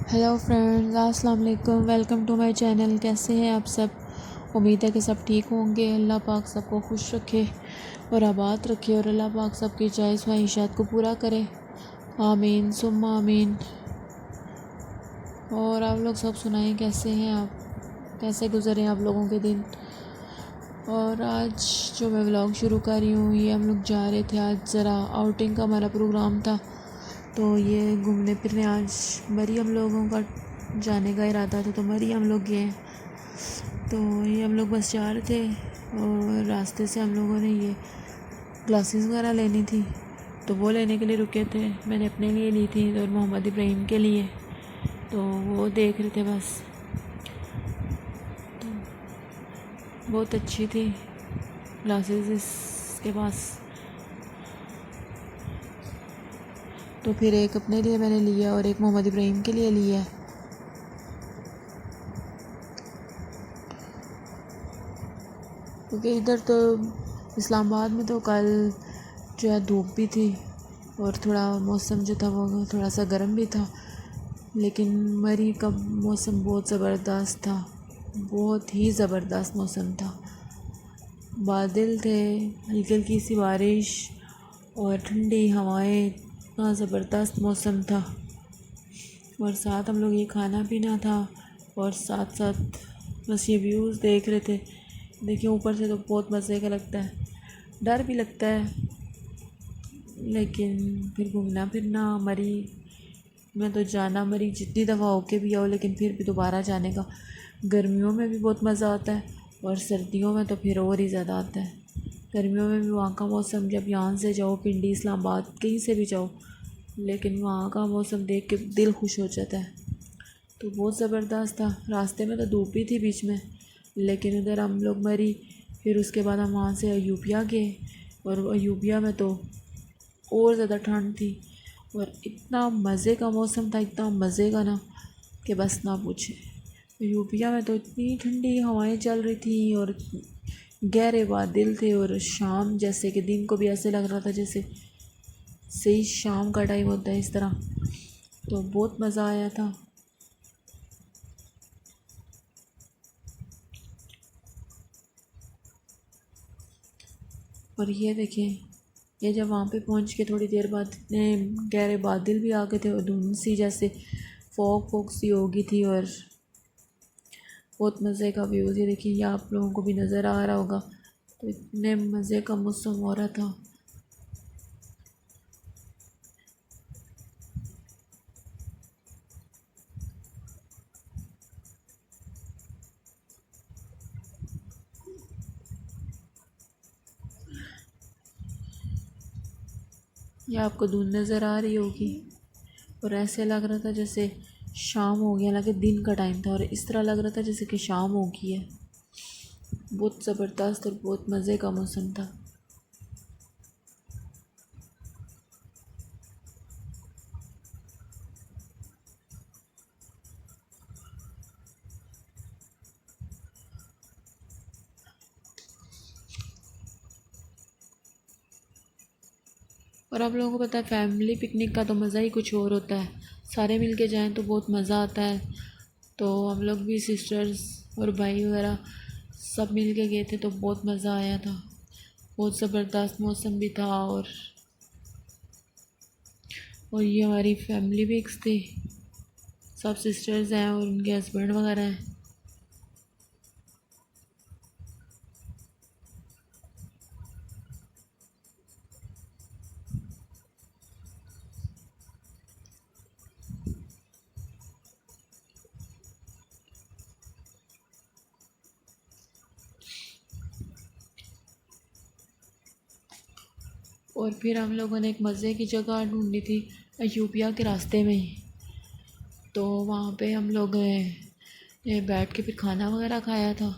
Hello friends, अस्सलाम वालेकुम। Welcome to my channel. कैसे हैं आप सब? उम्मीद है कि सब ठीक होंगे। अल्लाह पाक सबको खुश रखे और आबाद रखे और अल्लाह पाक सबकी जायज़ ख्वाहिशात को पूरा करे। आमीन सुम्मा आमीन। और आप लोग सब सुनाएं, कैसे हैं आप? कैसे गुज़रे आप लोगों के दिन? और आज जो मैं व्लॉग शुरू कर रही हूँ, ये हम लोग जा रहे थे। आज ज़रा आउटिंग का हमारा प्रोग्राम था, तो ये घूमने फिरने आज मरी हम लोगों का जाने का इरादा था, तो मरी हम लोग गए। तो ये हम लोग बस जा रहे थे और रास्ते से हम लोगों ने ये ग्लासेस वगैरह लेनी थी, तो वो लेने के लिए रुके थे। मैंने अपने लिए ली थी और मोहम्मद इब्राहिम के लिए, तो वो देख रहे थे बस। तो बहुत अच्छी थी ग्लासेस इसके पास। तो फिर एक अपने लिए मैंने लिया और एक मोहम्मद इब्राहिम के लिए लिया। क्योंकि इधर तो इस्लामाबाद में तो कल जो है धूप भी थी और थोड़ा मौसम जो था वो थोड़ा सा गर्म भी था, लेकिन मरी का मौसम बहुत ज़बरदस्त था। बहुत ही ज़बरदस्त मौसम था। बादल थे, हल्की हल्की सी बारिश और ठंडी हवाएं। इतना ज़बरदस्त मौसम था। और साथ हम लोग ये खाना पीना था और साथ साथ बस ये व्यूज़ देख रहे थे। देखिए ऊपर से तो बहुत मज़े का लगता है, डर भी लगता है, लेकिन फिर घूमना फिरना मरी में तो जाना, मरी जितनी दफ़ा होके भी आओ लेकिन फिर भी दोबारा जाने का। गर्मियों में भी बहुत मज़ा आता है और सर्दियों में तो फिर और ही ज़्यादा आता है। गर्मियों में भी वहाँ का मौसम, जब यहाँ से जाओ पिंडी इस्लामाबाद कहीं से भी जाओ, लेकिन वहाँ का मौसम देख के दिल खुश हो जाता है। तो बहुत ज़बरदस्त था। रास्ते में तो धूप भी थी बीच में, लेकिन उधर हम लोग मरी। फिर उसके बाद हम वहाँ से अयूबिया गए और अयूबिया में तो और ज़्यादा ठंड थी और इतना मज़े का मौसम था, इतना मज़े का ना कि बस ना पूछे। अयूबिया में तो इतनी ठंडी हवाएं चल रही थी और गहरे बादल थे और शाम जैसे कि दिन को भी ऐसे लग रहा था जैसे सही शाम का टाइम होता है, इस तरह। तो बहुत मज़ा आया था। और ये देखें, ये जब वहाँ पे पहुँच के थोड़ी देर बाद इतने गहरे बादल भी आ गए थे और धुंध सी जैसे फॉग सी हो गई थी और बहुत मज़े का व्यूज़। ये देखिए, ये आप लोगों को भी नज़र आ रहा होगा। तो इतने मज़े का मौसम हो रहा था। ये आपको धुंध नज़र आ रही होगी और ऐसे लग रहा था जैसे शाम हो गया, हालांकि दिन का टाइम था और इस तरह लग रहा था जैसे कि शाम हो गई है। बहुत ज़बरदस्त और बहुत मज़े का मौसम था। और आप लोगों को पता है, फैमिली पिकनिक का तो मज़ा ही कुछ और होता है। सारे मिल के जाएँ तो बहुत मज़ा आता है। तो हम लोग भी सिस्टर्स और भाई वगैरह सब मिल के गए थे, तो बहुत मज़ा आया था। बहुत ज़बरदस्त मौसम भी था। और ये हमारी फैमिली भी थी, सब सिस्टर्स हैं और उनके हस्बैंड वगैरह हैं। और फिर हम लोगों ने एक मज़े की जगह ढूंढी थी अयूबिया के रास्ते में ही। तो वहाँ पे हम लोग बैठ के फिर खाना वगैरह खाया था।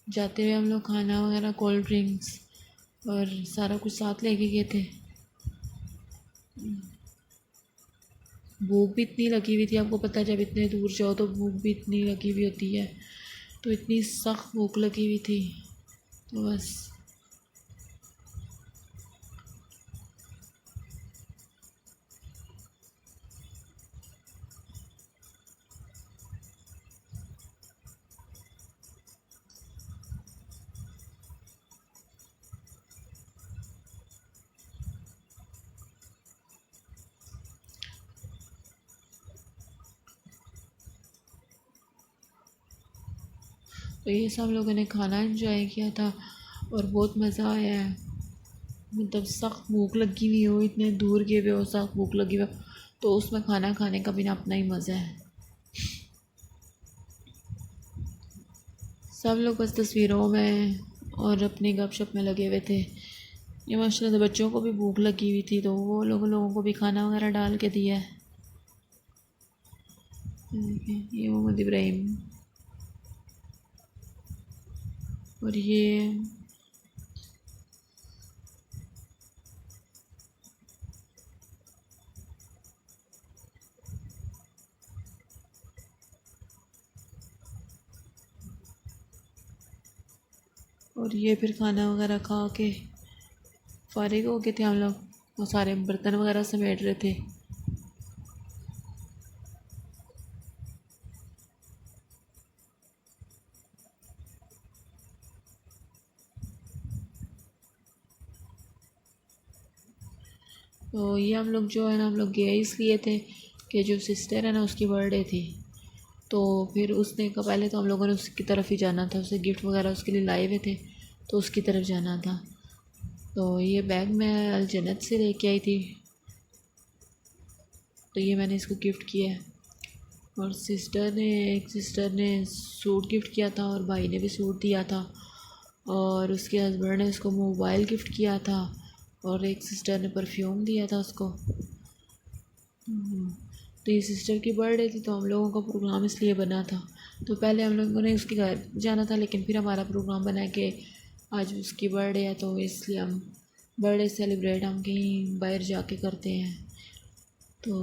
जाते हुए हम लोग खाना वगैरह, कोल्ड ड्रिंक्स और सारा कुछ साथ लेके गए थे। भूख भी इतनी लगी हुई थी, आपको पता है जब इतने दूर जाओ तो भूख भी इतनी लगी हुई होती है। तो इतनी सख्त भूख लगी हुई थी, तो बस। तो ये सब लोगों ने खाना एंजॉय किया था और बहुत मज़ा आया है। मतलब सख्त भूख लगी हुई हो, इतने दूर गए हुए हो, सख्त भूख लगी हुई हो, तो उसमें खाना खाने का भी ना अपना ही मज़ा है। सब लोग बस तस्वीरों में और अपने गपशप में लगे हुए थे। ये माशाल्लाह से बच्चों को भी भूख लगी हुई थी, तो वो लोगों को भी खाना वगैरह डाल के दिया है। ये मोहम्मद इब्राहिम और ये फिर खाना वगैरह खा के फारिग हो गए थे हम लोग। वो सारे बर्तन वगैरह समेट रहे थे। तो ये हम लोग जो है ना, हम लोग गए इसलिए थे कि जो सिस्टर है ना उसकी बर्थडे थी, तो फिर उसने का पहले तो हम लोगों ने उसकी तरफ ही जाना था, उसे गिफ्ट वगैरह उसके लिए लाए हुए थे, तो उसकी तरफ जाना था। तो ये बैग मैं अल जन्नत से लेके आई थी, तो ये मैंने इसको गिफ्ट किया है। और एक सिस्टर ने सूट गिफ्ट किया था और भाई ने भी सूट दिया था, और उसके हस्बैंड ने उसको मोबाइल गिफ्ट किया था, और एक सिस्टर ने परफ्यूम दिया था उसको। तो ये सिस्टर की बर्थडे थी, तो हम लोगों का प्रोग्राम इसलिए बना था। तो पहले हम लोगों ने उसके घर जाना था, लेकिन फिर हमारा प्रोग्राम बना कि आज उसकी बर्थडे है, तो इसलिए हम बर्थडे सेलिब्रेट हम कहीं बाहर जाके करते हैं। तो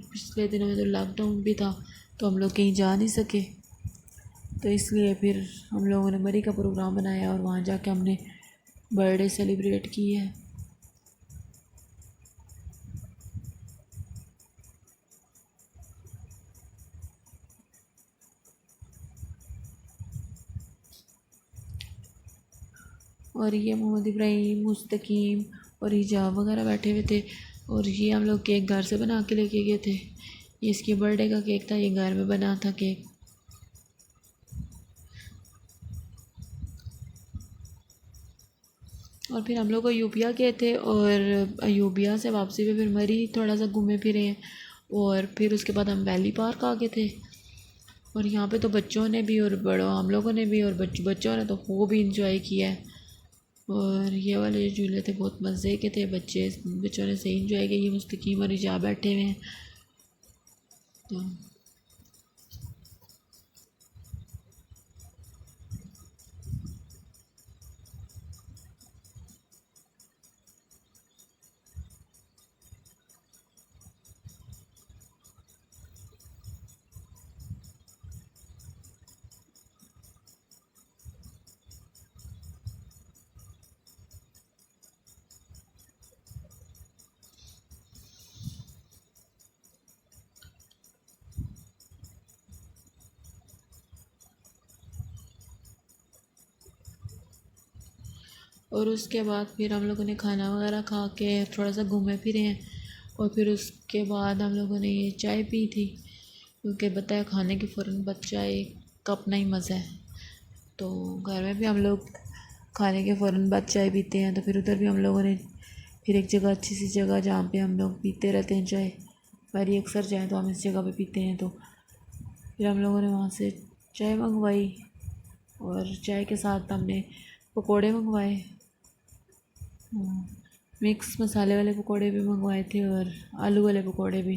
पिछले दिनों में तो लॉकडाउन भी था, तो हम लोग कहीं जा नहीं सके, तो इसलिए फिर हम लोगों ने मरी का प्रोग्राम बनाया और वहाँ जाके हमने बर्थडे सेलिब्रेट की है। और ये मोहम्मद इब्राहिम, मुस्तकीम और हिजाब वगैरह बैठे हुए थे। और ये हम लोग केक घर से बना के लेके गए थे। ये इसके बर्थडे का केक था, ये घर में बना था केक। और फिर हम लोग अयूबिया गए थे, और अयूबिया से वापसी पे फिर मरी थोड़ा सा घूमे फिरे हैं, और फिर उसके बाद हम वैली पार्क आ गए थे। और यहाँ पे तो बच्चों ने भी और बड़ों हम लोगों ने भी और बच्चों ने तो वो भी इंजॉय किया है। और ये वाले झूले थे बहुत मज़े के थे, बच्चों ने सही इंजॉय किया। ये मुस्तकीम और हिजाब बैठे हुए हैं। तो और उसके बाद फिर हम लोगों ने खाना वगैरह खा के थोड़ा सा घूमे फिरे हैं। और फिर उसके बाद हम लोगों ने ये चाय पी थी, क्योंकि बताया खाने के फ़ौरन बाद चाय का अपना ही मज़ा है। तो घर में भी हम लोग खाने के फ़ौरन बाद चाय पीते हैं, तो फिर उधर भी हम लोगों ने फिर एक जगह, अच्छी सी जगह जहाँ पे हम लोग पीते रहते हैं चाय, बारी अक्सर जाए तो हम इस जगह पे पीते हैं। तो फिर हम लोगों ने वहाँ से चाय मंगवाई, और चाय के साथ हमने पकोड़े मंगवाए। मिक्स मसाले वाले पकोड़े भी मंगवाए थे और आलू वाले पकोड़े भी।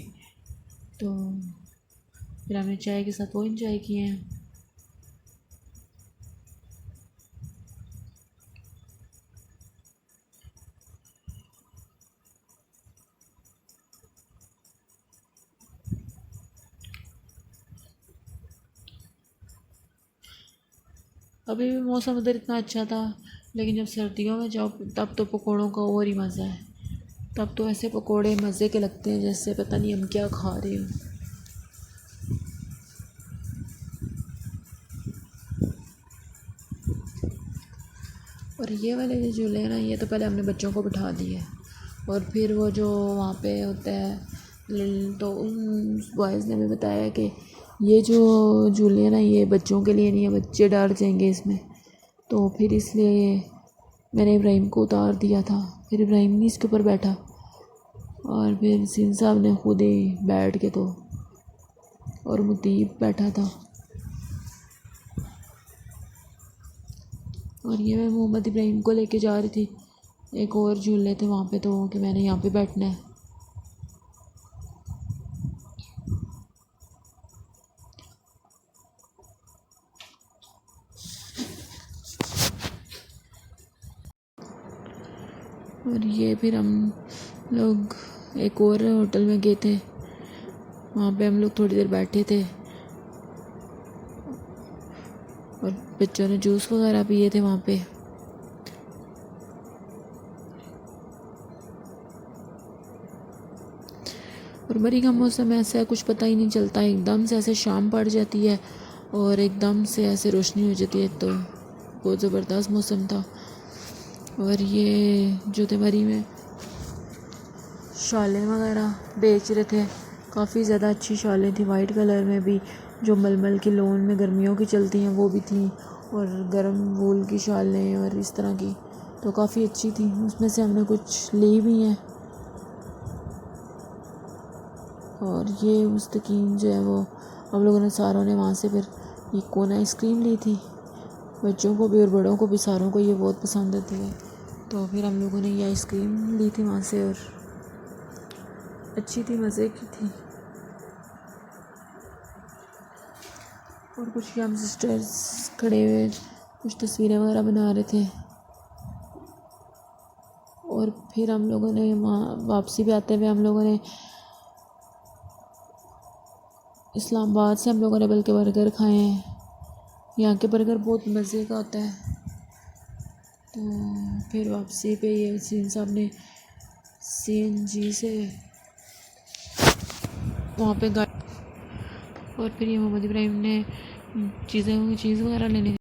तो फिर हमने चाय के साथ वो इंजॉय किए हैं। अभी भी मौसम उधर इतना अच्छा था, लेकिन जब सर्दियों में जाओ तब तो पकोड़ों का और ही मज़ा है। तब तो ऐसे पकोड़े मज़े के लगते हैं जैसे पता नहीं हम क्या खा रहे हो। और ये वाले जो झूले हैं ना, ये तो पहले हमने बच्चों को बिठा दिए, और फिर वो जो वहाँ पे होता है तो उन बॉयज़ ने भी बताया कि ये जो झूले हैं ना, ये बच्चों के लिए नहीं है, बच्चे डर जाएंगे इसमें, तो फिर इसलिए मैंने इब्राहिम को उतार दिया था। फिर इब्राहिम नहीं इसके ऊपर बैठा, और फिर सीन साहब ने खुद ही बैठ के तो, और मुतीब बैठा था। और ये मैं मोहम्मद इब्राहिम को लेके जा रही थी, एक और झूले थे वहाँ पे, तो कि मैंने यहाँ पे बैठना है। और ये फिर हम लोग एक और होटल में गए थे, वहाँ पे हम लोग थोड़ी देर बैठे थे और बच्चों ने जूस वगैरह पिए थे वहाँ पे। और मरी का मौसम ऐसा है, कुछ पता ही नहीं चलता, एकदम से ऐसे शाम पड़ जाती है और एकदम से ऐसे रोशनी हो जाती है, तो बहुत ज़बरदस्त मौसम था। और ये जो थे मरी में शालें वगैरह बेच रहे थे, काफ़ी ज़्यादा अच्छी शालें थी, वाइट कलर में भी, जो मलमल की लोन में गर्मियों की चलती हैं वो भी थी, और गर्म वूल की शालें और इस तरह की, तो काफ़ी अच्छी थी। उसमें से हमने कुछ ली भी हैं। और ये मुस्तकीम जो है वो, हम लोगों ने सारों ने वहाँ से फिर ये कोन आइसक्रीम ली थी, बच्चों को भी और बड़ों को भी, सारों को ये बहुत पसंद आती है, तो फिर हम लोगों ने ये आइसक्रीम ली थी वहाँ से, और अच्छी थी, मज़े की थी। और कुछ हम सिस्टर्स खड़े हुए कुछ तस्वीरें वगैरह बना रहे थे। और फिर हम लोगों ने वहाँ वापसी पे आते हुए हम लोगों ने इस्लामाबाद से हम लोगों ने बल्कि बर्गर खाए हैं। यहाँ के बर्गर बहुत मज़े का होता है। तो फिर वापसी पे ये सीन साहब ने CNG से वहाँ पे और फिर ये मोहम्मद इब्राहिम ने चीज़ वगैरह लेने